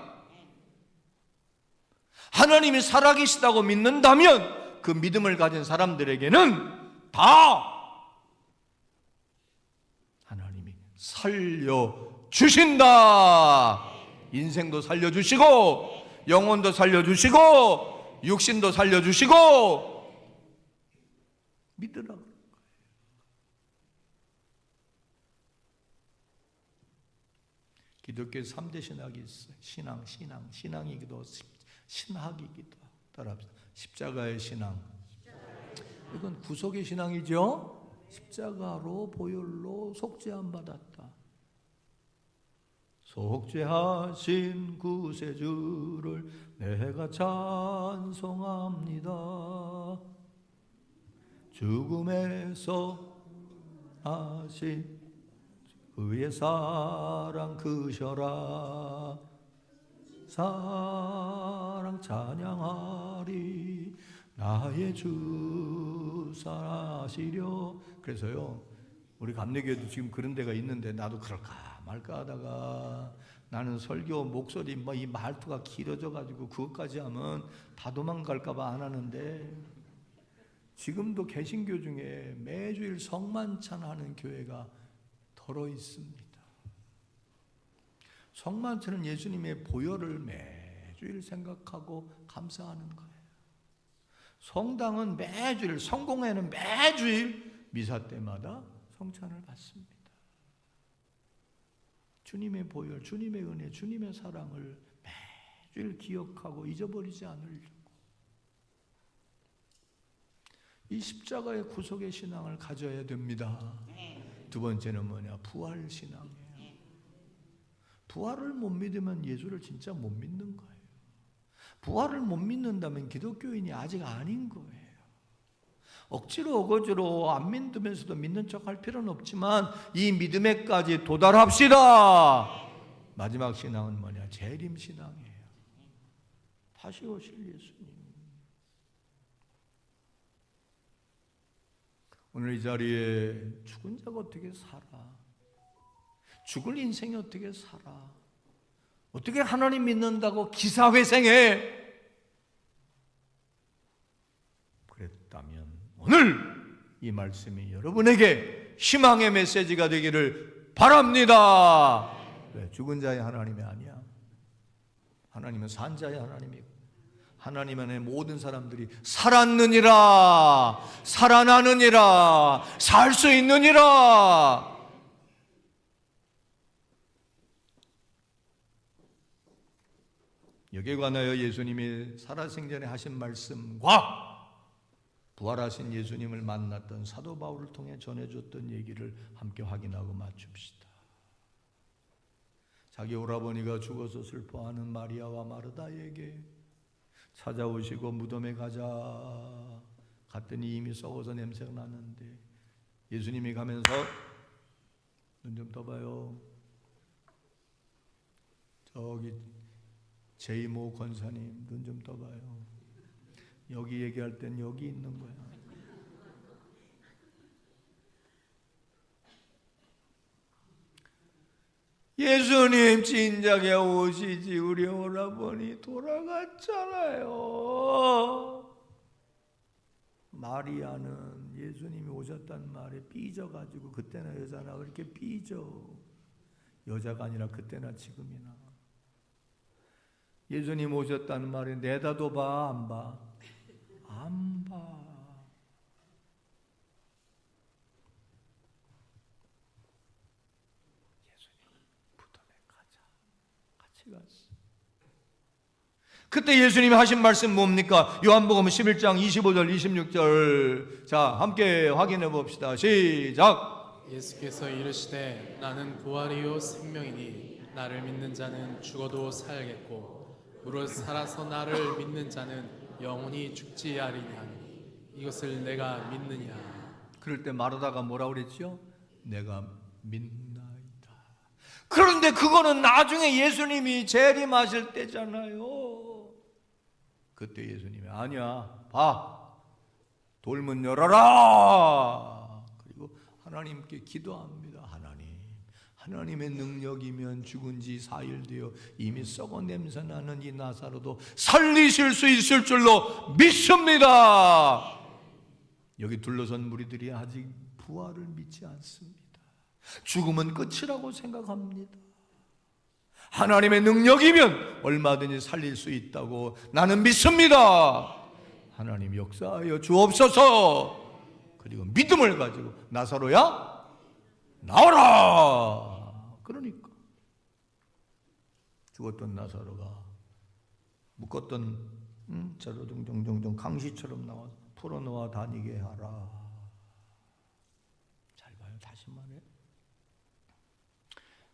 하나님이 살아계시다고 믿는다면 그 믿음을 가진 사람들에게는 다 하나님이 살려주신다. 인생도 살려주시고 영혼도 살려주시고 육신도 살려주시고 믿으라고. 기독교에 3대 신학이 있어요. 신앙이기도 신학이기도 따라합시다. 십자가의 신앙. 이건 구속의 신앙이죠. 십자가로 보혈로 속죄함 받았다. 속죄하신 구세주를 내가 찬송합니다. 죽음에서 하신 그의 사랑 크셔라 사랑 찬양하리 나의 주 사랑하시려. 그래서요 우리 감리교회도 지금 그런 데가 있는데 나도 그럴까 말까 하다가 나는 설교 목소리 이 말투가 길어져 가지고 그것까지 하면 다 도망갈까 봐 안 하는데 지금도 개신교 중에 매주일 성만찬하는 교회가 덜어 있습니다. 성만찬은 예수님의 보혈을 매주일 생각하고 감사하는 거예요. 성당은 매주일, 성공회는 매주일 미사 때마다 성찬을 받습니다. 주님의 보혈, 주님의 은혜, 주님의 사랑을 매주일 기억하고 잊어버리지 않으려고 이 십자가의 구속의 신앙을 가져야 됩니다. 두 번째는 뭐냐? 부활 신앙이에요. 부활을 못 믿으면 예수를 진짜 못 믿는 거예요. 부활을 못 믿는다면 기독교인이 아직 아닌 거예요. 억지로 어거지로 안 믿으면서도 믿는 척 할 필요는 없지만 이 믿음에까지 도달합시다. 마지막 신앙은 뭐냐? 재림 신앙이에요. 다시 오실 예수님. 오늘 이 자리에 죽은 자가 어떻게 살아? 죽을 인생이 어떻게 살아? 어떻게 하나님 믿는다고 기사회생해? 그랬다면 오늘 이 말씀이 여러분에게 희망의 메시지가 되기를 바랍니다. 왜? 죽은 자의 하나님이 아니야. 하나님은 산 자의 하나님이고 하나님 안에 모든 사람들이 살았느니라, 살아나느니라, 살 수 있느니라. 여기에 관하여 예수님이 살아생전에 하신 말씀과 부활하신 예수님을 만났던 사도 바울을 통해 전해줬던 얘기를 함께 확인하고 맞춥시다. 자기 오라버니가 죽어서 슬퍼하는 마리아와 마르다에게 찾아오시고 무덤에 가자 갔더니 이미 썩어서 냄새가 나는데 예수님이 가면서 눈 좀 떠봐요. 저기 제이모 권사님 눈 좀 떠봐요. 여기 얘기할 땐 여기 있는 거야. 예수님 진작에 오시지 우리 오라버니 돌아갔잖아요. 마리아는 예수님이 오셨단 말에 삐져가지고 그때나 여자나 그렇게 삐져. 여자가 아니라 그때나 지금이나. 예수님 오셨다는 말에 내다도 봐, 안 봐? 안 봐. 갔어. 그때 예수님이 하신 말씀 뭡니까? 요한복음 11장 25절 26절 자 함께 확인해 봅시다. 시작. 예수께서 이르시되 나는 부활이요 생명이니 나를 믿는 자는 죽어도 살겠고 무릇 살아서 나를 믿는 자는 영원히 죽지 아니하니 이것을 내가 믿느냐. 그럴 때 마르다가 뭐라고 그랬죠? 내가 믿나이다. 그런데 그거는 나중에 예수님이 재림하실 때잖아요. 그때 예수님이 아니야, 봐, 돌문 열어라. 그리고 하나님께 기도합니다. 하나님의 능력이면 죽은 지 4일 되어 이미 썩어 냄새나는 이 나사로도 살리실 수 있을 줄로 믿습니다. 여기 둘러선 무리들이 아직 부활을 믿지 않습니다. 죽음은 끝이라고 생각합니다. 하나님의 능력이면 얼마든지 살릴 수 있다고 나는 믿습니다. 하나님 역사하여 주옵소서. 그리고 믿음을 가지고 나사로야 나오라. 그러니까 죽었던 나사로가 묶었던 자로 종종 강시처럼 나와 풀어놓아 다니게 하라. 잘 봐요. 다시 말해.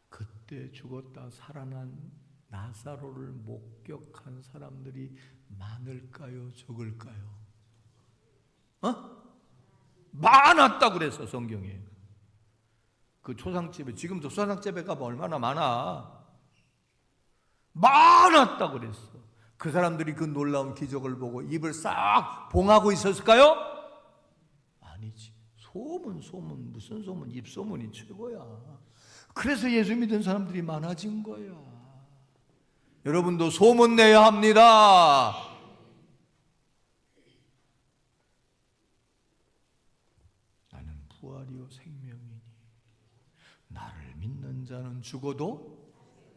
그때 죽었다 살아난 나사로를 목격한 사람들이 많을까요? 적을까요? 많았다고 그랬어 성경에. 그 초상집에, 지금도 초상집에 가면 얼마나 많았다 그랬어. 그 사람들이 그 놀라운 기적을 보고 입을 싹 봉하고 있었을까요? 아니지. 소문, 무슨 소문? 입소문이 최고야. 그래서 예수 믿은 사람들이 많아진 거야. 여러분도 소문 내야 합니다. 나는 부활이요 생명이니 나를 믿는 자는 죽어도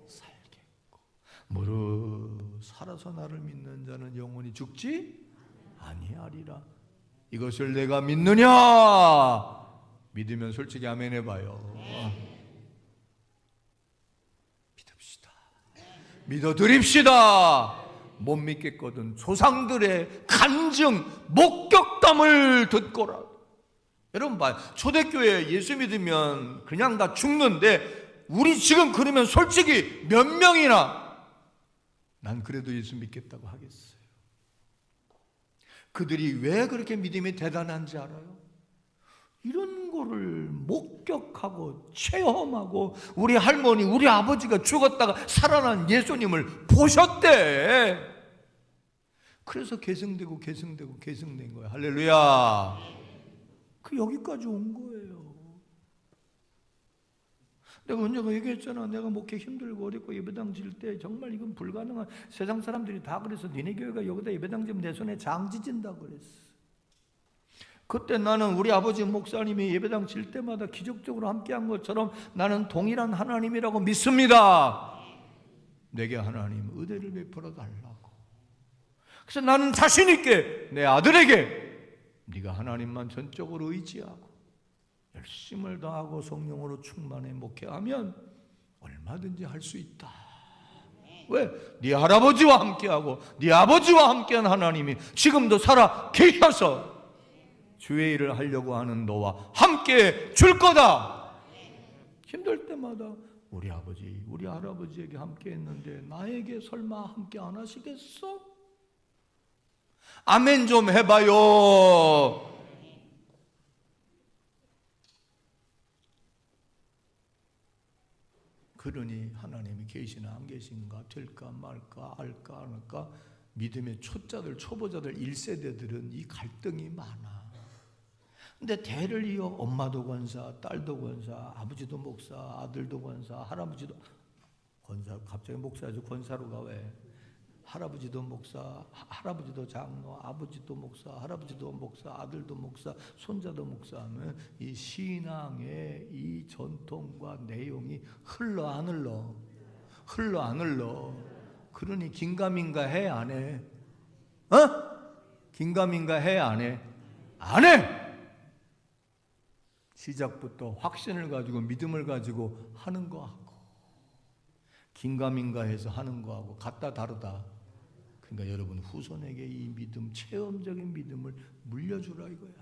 살겠고 무릇 살아서 나를 믿는 자는 영원히 죽지 아니하리라. 이것을 내가 믿느냐? 믿으면 솔직히 아멘 해봐요. 믿읍시다. 믿어드립시다. 못 믿겠거든 조상들의 간증 목격담을 듣거라. 여러분 봐요. 초대교회 예수 믿으면 그냥 다 죽는데 우리 지금 그러면 솔직히 몇 명이나 난 그래도 예수 믿겠다고 하겠어요. 그들이 왜 그렇게 믿음이 대단한지 알아요? 이런 거를 목격하고 체험하고 우리 할머니, 우리 아버지가 죽었다가 살아난 예수님을 보셨대. 그래서 계승되고 계승된 거예요. 할렐루야. 그 여기까지 온 거예요. 내가 언제 얘기했잖아. 내가 목회 힘들고 어렵고 예배당 질 때 정말 이건 불가능한, 세상 사람들이 다 그래서 니네 교회가 여기다 예배당 지면 내 손에 장지 진다 그랬어. 그때 나는 우리 아버지 목사님이 예배당 질 때마다 기적적으로 함께한 것처럼 나는 동일한 하나님이라고 믿습니다. 내게 하나님 은혜를 베풀어 달라고. 그래서 나는 자신 있게 내 아들에게 네가 하나님만 전적으로 의지하고 열심을 다하고 성령으로 충만해 목회하면 얼마든지 할 수 있다. 왜? 네 할아버지와 함께하고 네 아버지와 함께한 하나님이 지금도 살아 계셔서 주의 일을 하려고 하는 너와 함께 줄 거다. 힘들 때마다 우리 아버지, 우리 할아버지에게 함께 했는데 나에게 설마 함께 안 하시겠어? 아멘 좀 해봐요. 그러니 하나님이 계시나 안 계신가, 될까 말까, 알까 안 할까, 믿음의 초자들, 초보자들, 1세대들은 이 갈등이 많아. 근데 대를 이어 엄마도 권사, 딸도 권사, 아버지도 목사, 아들도 권사, 할아버지도 권사. 갑자기 목사지 권사로 가 왜? 할아버지도 목사, 할아버지도 장로, 아버지도 목사, 할아버지도 목사, 아들도 목사, 손자도 목사하면 이 신앙의 이 전통과 내용이 흘러 안 흘러? 흘러 안 흘러? 그러니 긴가민가 해 안 해? 긴가민가 해 안 해? 안 해! 시작부터 확신을 가지고 믿음을 가지고 하는 거하고 긴가민가 해서 하는 거하고 같다 다르다. 그러니까 여러분 후손에게 이 믿음, 체험적인 믿음을 물려주라 이거야.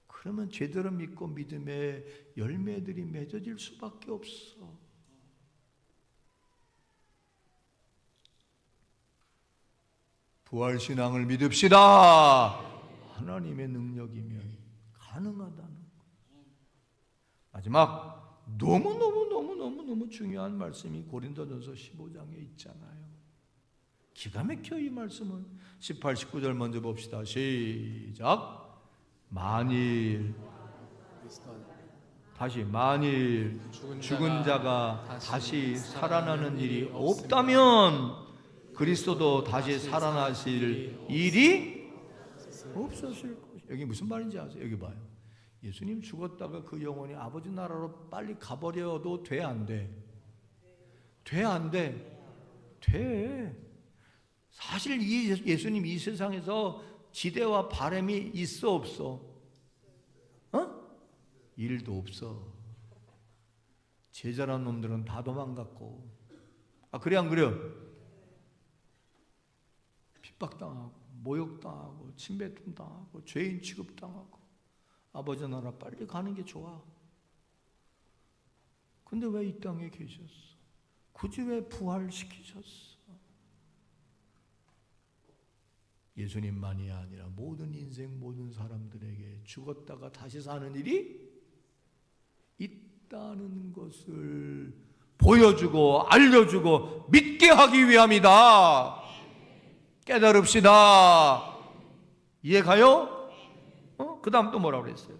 그러면 제대로 믿고 믿음의 열매들이 맺어질 수밖에 없어. 부활신앙을 믿읍시다. 하나님의 능력이면 가능하다는 거예요. 마지막 너무 중요한 말씀이 고린도전서 15장에 있잖아요. 기가 막혀 이 말씀은. 18, 19절 먼저 봅시다. 시작. 만일 다시 만일 죽은 자가 다시 살아나는 일이 없다면 그리스도도 다시 살아나실 일이 없었을 것이다. 여기 무슨 말인지 아세요? 여기 봐요. 예수님 죽었다가 그 영혼이 아버지 나라로 빨리 가버려도 돼 안 돼? 돼 안 돼? 돼. 사실 이 예수님 이 세상에서 지대와 바람이 있어 없어? 일도 없어. 제자란 놈들은 다 도망갔고. 그래 안 그래요? 핍박당하고 모욕당하고 침뱉음당하고 죄인 취급당하고. 아버지 나라 빨리 가는 게 좋아. 근데 왜 이 땅에 계셨어? 굳이 왜 부활시키셨어? 예수님만이 아니라 모든 인생 인생 모든 사람들에게 죽었다가 다시 사는 일이 있다는 것을 보여주고 알려주고 믿게 하기 위함이다. 깨달읍시다. 이해가요? 그 다음 또 뭐라고 그랬어요?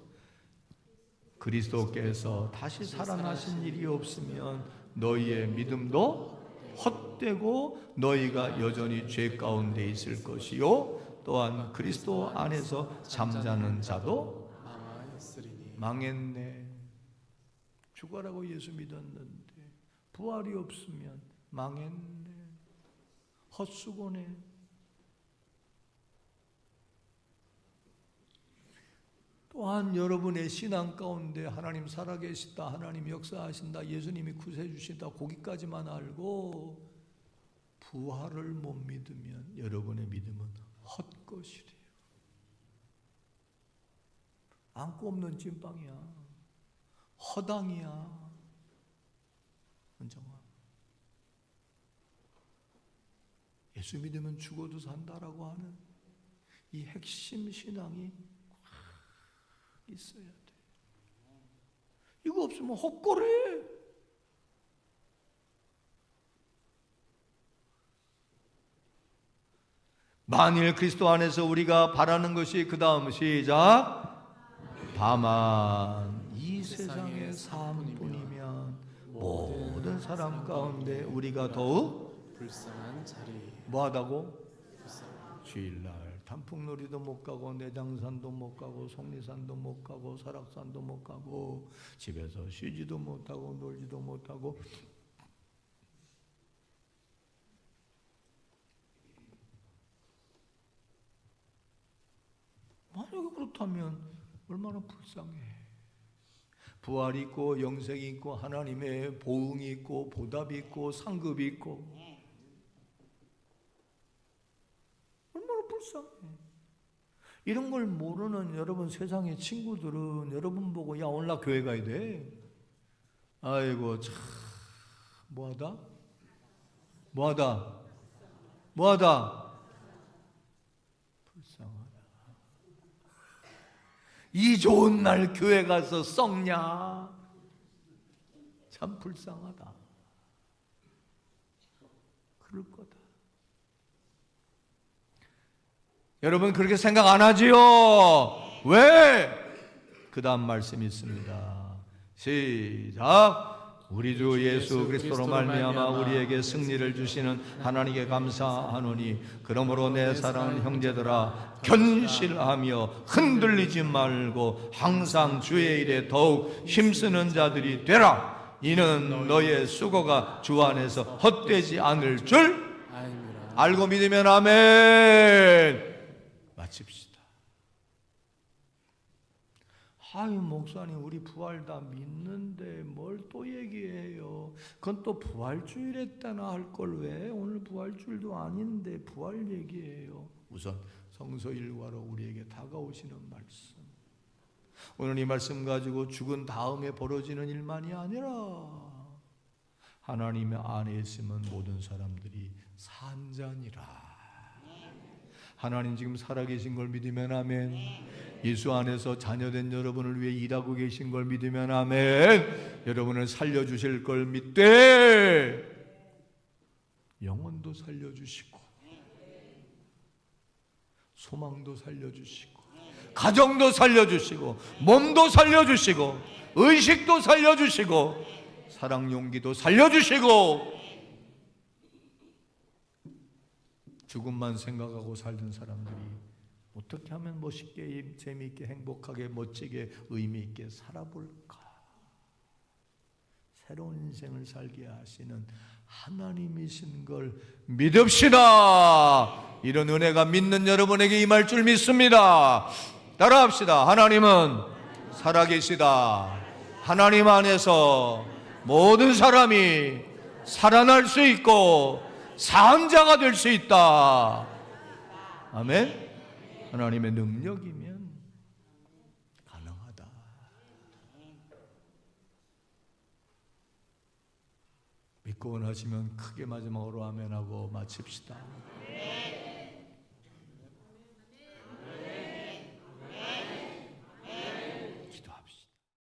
그리스도께서 다시 살아나신 일이 없으면 너희의 믿음도 헛되고 너희가 여전히 죄 가운데 있을 것이요 또한 그리스도 안에서 잠자는 자도 망하였으리니. 망했네. 죽어라고 예수 믿었는데 부활이 없으면 망했네. 헛수고네. 또한 여러분의 신앙 가운데 하나님 살아계시다, 하나님 역사하신다, 예수님이 구세주신다, 거기까지만 알고 부활을 못 믿으면 여러분의 믿음은 헛것이래요. 안고 없는 찐빵이야. 허당이야. 은정아, 예수 믿으면 죽어도 산다라고 하는 이 핵심 신앙이 있어야 돼. 이거 없으면 헛거래. 만일 그리스도 안에서 우리가 바라는 것이 그 다음 시작 다만 이 세상의 삶뿐이면 모든 사람 가운데 우리가 더욱 불쌍한 자리. 뭐하다고? 주일날 단풍놀이도 못 가고 내장산도 못 가고 속리산도 못 가고 설악산도 못 가고 집에서 쉬지도 못하고 놀지도 못하고 만약에 그렇다면 얼마나 불쌍해. 부활이 있고 영생이 있고 하나님의 보응이 있고 보답이 있고 상급이 있고 얼마나 불쌍해. 이런 걸 모르는 여러분 세상의 친구들은 여러분 보고 야 오늘 나 교회 가야 돼. 아이고 참 뭐하다? 불쌍하다. 이 좋은 날 교회 가서 썩냐? 참 불쌍하다. 그럴 거다. 여러분 그렇게 생각 안 하지요? 왜? 그 다음 말씀이 있습니다. 시작. 우리 주 예수 그리스도로 말미암아 우리에게 승리를 주시는 하나님께 감사하노니 그러므로 내 사랑하는 형제들아 견실하며 흔들리지 말고 항상 주의 일에 더욱 힘쓰는 자들이 되라. 이는 너의 수고가 주 안에서 헛되지 않을 줄 알고 믿으면 아멘. 마칩시다. 아유 목사님 우리 부활 다 믿는데 뭘 또 얘기해요. 그건 또 부활주일에 때나 할 걸 왜 오늘 부활주일도 아닌데 부활 얘기해요. 우선 성서 일과로 우리에게 다가오시는 말씀. 오늘 이 말씀 가지고 죽은 다음에 벌어지는 일만이 아니라 하나님의 안에 있으면 모든 사람들이 산자니라. 하나님 지금 살아계신 걸 믿으면 아멘. 예수 안에서 자녀된 여러분을 위해 일하고 계신 걸 믿으면 아멘. 여러분을 살려주실 걸 믿되 영혼도 살려주시고 소망도 살려주시고 가정도 살려주시고 몸도 살려주시고 의식도 살려주시고 사랑 용기도 살려주시고 죽음만 생각하고 살던 사람들이 어떻게 하면 멋있게 재미있게 행복하게 멋지게 의미 있게 살아볼까? 새로운 인생을 살게 하시는 하나님이신 걸 믿읍시다. 이런 은혜가 믿는 여러분에게 임할 줄 믿습니다. 따라합시다. 하나님은 살아계시다. 하나님 안에서 모든 사람이 살아날 수 있고 산자가 될 수 있다. 아멘. 하나님의 능력이면 가능하다. 믿고 원하시면 크게 마지막으로 아멘하고 마칩시다.